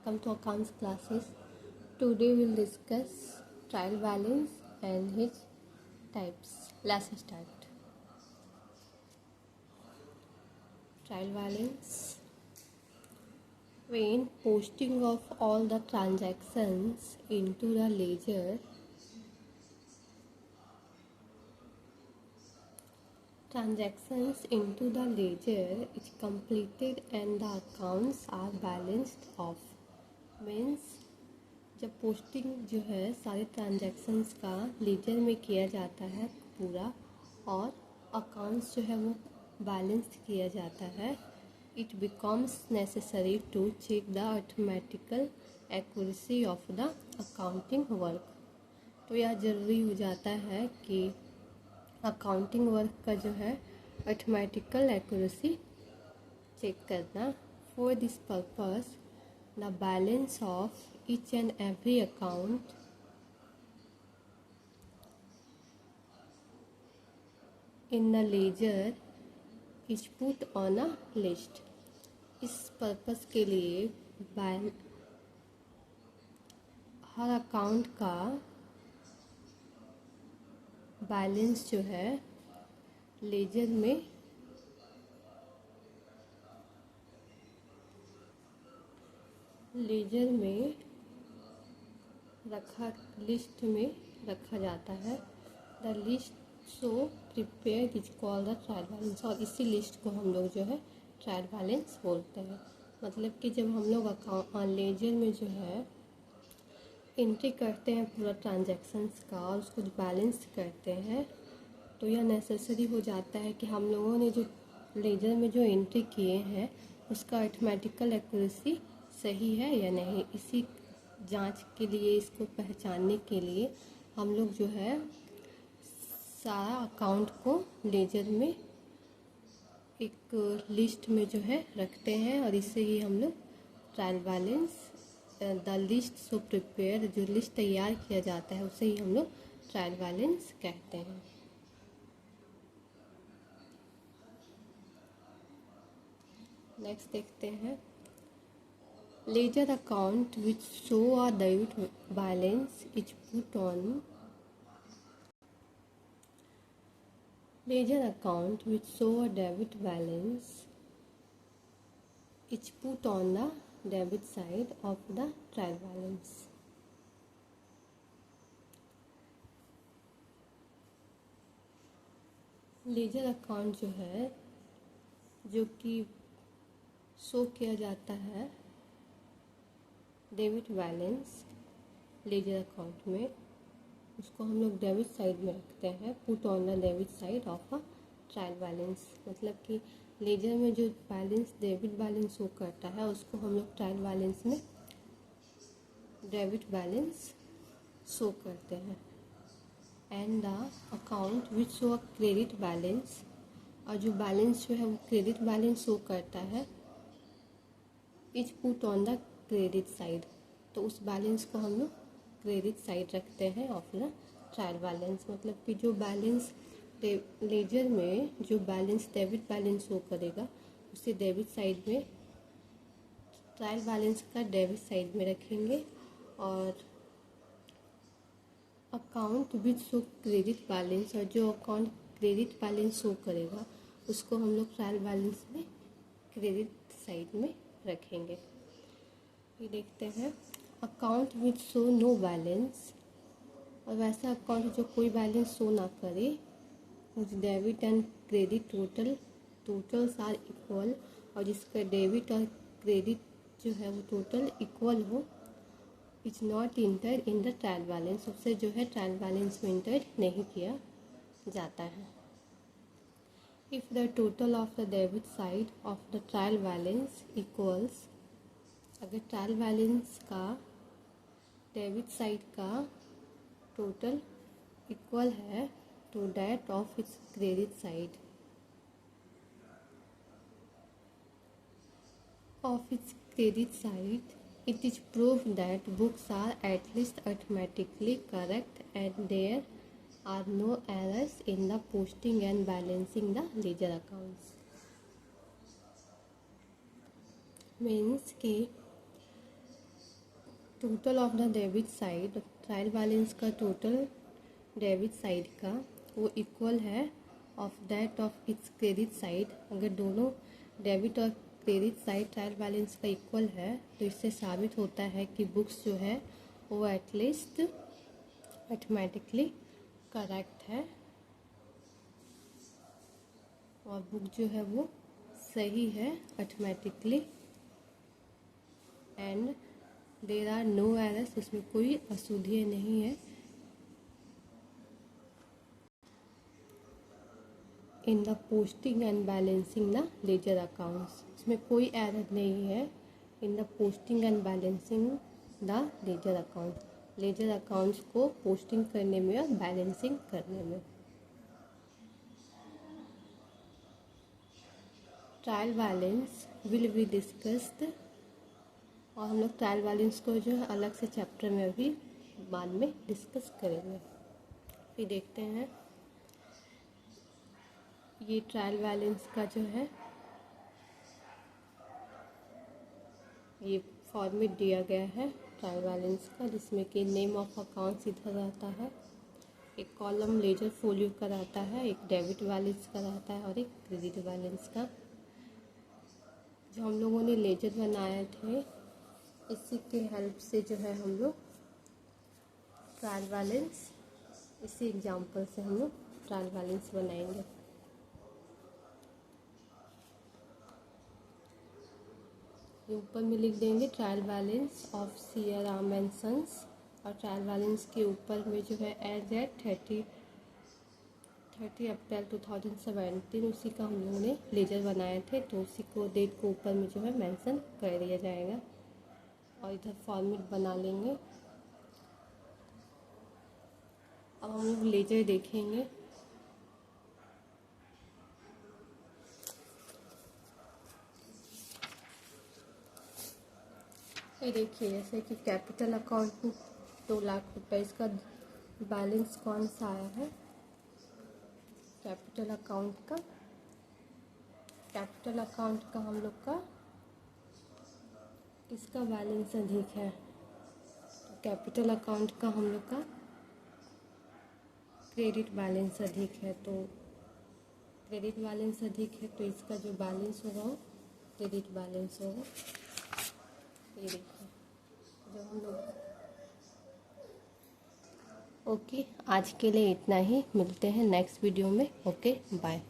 welcome to accounts classes. Today we'll discuss trial balance and its types. Let's start. Trial balance. When posting of all the transactions into the ledger, is completed and the accounts are balanced off. Means जब posting जो है सारे transactions का laser में किया जाता है पूरा और अकाउंट्स जो है वो बैलेंस किया जाता है, it becomes necessary to check the arithmetical accuracy of the accounting work. तो यह ज़रूरी हो जाता है कि अकाउंटिंग वर्क का जो है अर्थमेटिकल एक्यूरेसी चेक करना। For this purpose the balance of each and every account in the ledger is put on a list। इस पर्पस के लिए हर अकाउंट का बैलेंस जो है लेजर में लिस्ट में रखा जाता है। The list so prepare is call the trial balance, और इसी लिस्ट को हम लोग जो है ट्रायल बैलेंस बोलते हैं। मतलब कि जब हम लोग अकाउंट लेजर में जो है एंट्री करते हैं पूरा ट्रांजैक्शंस का और उसको बैलेंस करते हैं, तो यह नेसेसरी हो जाता है कि हम लोगों ने जो लेजर में जो एंट्री किए हैं उसका अर्थमेटिकल एक्यूरेसी सही है या नहीं। इसी जांच के लिए, इसको पहचानने के लिए हम लोग जो है सारा अकाउंट को लेजर में एक लिस्ट में जो है रखते हैं, और इससे ही हम लोग trial balance the list so prepare, जो लिस्ट तैयार किया जाता है उसे ही हम लोग ट्रायल बैलेंस कहते हैं। नेक्स्ट देखते हैं ledger account which show a debit balance is put on ledger account which show a debit balance is put on the debit side of the trial balance। Ledger account जो है जो कि show किया जाता है debit balance ledger account में, उसको हम लोग डेबिट साइड में रखते हैं। Put on the debit side of a trial balance, मतलब कि लेजर में जो बैलेंस डेबिट बैलेंस शो करता है उसको हम लोग ट्रायल बैलेंस में डेबिट बैलेंस शो करते हैं। And the account which show a credit balance, और जो बैलेंस जो है वो क्रेडिट बैलेंस शो करता है, is put on the credit side, तो उस बैलेंस को हम लोग क्रेडिट साइड रखते हैं ऑफ द ट्रायल बैलेंस। मतलब कि जो बैलेंस लेजर में जो बैलेंस डेबिट बैलेंस शो करेगा उसे डेबिट साइड में, ट्रायल बैलेंस का डेबिट साइड में रखेंगे, और account which show credit balance, और जो अकाउंट क्रेडिट बैलेंस शो करेगा उसको हम लोग ट्रायल बैलेंस में क्रेडिट साइड में रखेंगे। ये देखते हैं account which show no balance, और वैसा अकाउंट जो कोई बैलेंस शो ना करे, कुछ debit and credit totals are equal, और जिसका डेबिट और क्रेडिट जो है वो टोटल इक्वल हो, is not enter in the trial balance, उससे जो है ट्रायल बैलेंस में इंटर नहीं किया जाता है। If the total of the debit side of the trial balance equals, अगर ट्रायल बैलेंस का डेबिट साइड का टोटल इक्वल है to that of its credit side it is proof that books are at least arithmetically correct and there are no errors in the posting and balancing the ledger accounts। Means कि total of the debit side, trial balance का total debit side का वो equal है of that of its credit side. अगर दोनों debit और credit side trial balance का equal है तो इससे साबित होता है कि बुक्स जो है वो एटलीस्ट मैथमेटिकली करेक्ट है और बुक जो है वो सही है mathematically, and there are no errors, उसमें कोई अशुद्धियाँ नहीं है। In the posting and balancing the ledger accounts, इसमें कोई एरर नहीं है in the posting and balancing the ledger account, ledger accounts को पोस्टिंग करने में और बैलेंसिंग करने में। Trial balance will be discussed, और हम लोग ट्रायल बैलेंस को जो है अलग से चैप्टर में अभी बाद में डिस्कस करेंगे। फिर देखते हैं ये ट्रायल बैलेंस का जो है ये फॉर्मेट दिया गया है ट्रायल बैलेंस का, जिसमें कि नेम ऑफ अकाउंट्स इधर रहता है, एक कॉलम लेजर फोलियो का रहता है, एक डेबिट बैलेंस का रहता है और एक क्रेडिट बैलेंस का। जो हम लोगों ने लेजर बनाए थे इसी के हेल्प से जो है हम लोग ट्रायल बैलेंस, इसी एग्जांपल से हम लोग ट्रायल बैलेंस बनाएंगे। ऊपर में लिख देंगे trial balance of Siyar Ram and sons, और ट्रायल बैलेंस के ऊपर में जो है एज एट 30 अप्रैल 2017 उसी का हम लोगों ने लेजर बनाए थे, तो उसी को डेट को ऊपर में जो है मेंशन कर दिया जाएगा। और इधर फॉर्मेट बना लेंगे। अब हम लोग लेजर देखेंगे। ये देखिए जैसे कि कैपिटल अकाउंट 2 लाख रुपए, इसका बैलेंस कौन सा आया है, कैपिटल अकाउंट का, कैपिटल अकाउंट का हम लोग का इसका बैलेंस अधिक है, कैपिटल अकाउंट का हम लोग का क्रेडिट बैलेंस अधिक है, तो क्रेडिट बैलेंस अधिक है तो इसका जो बैलेंस होगा वो क्रेडिट बैलेंस होगा। ये देखिए जो हम लोग, ओके आज के लिए इतना ही, मिलते हैं नेक्स्ट वीडियो में। Okay bye.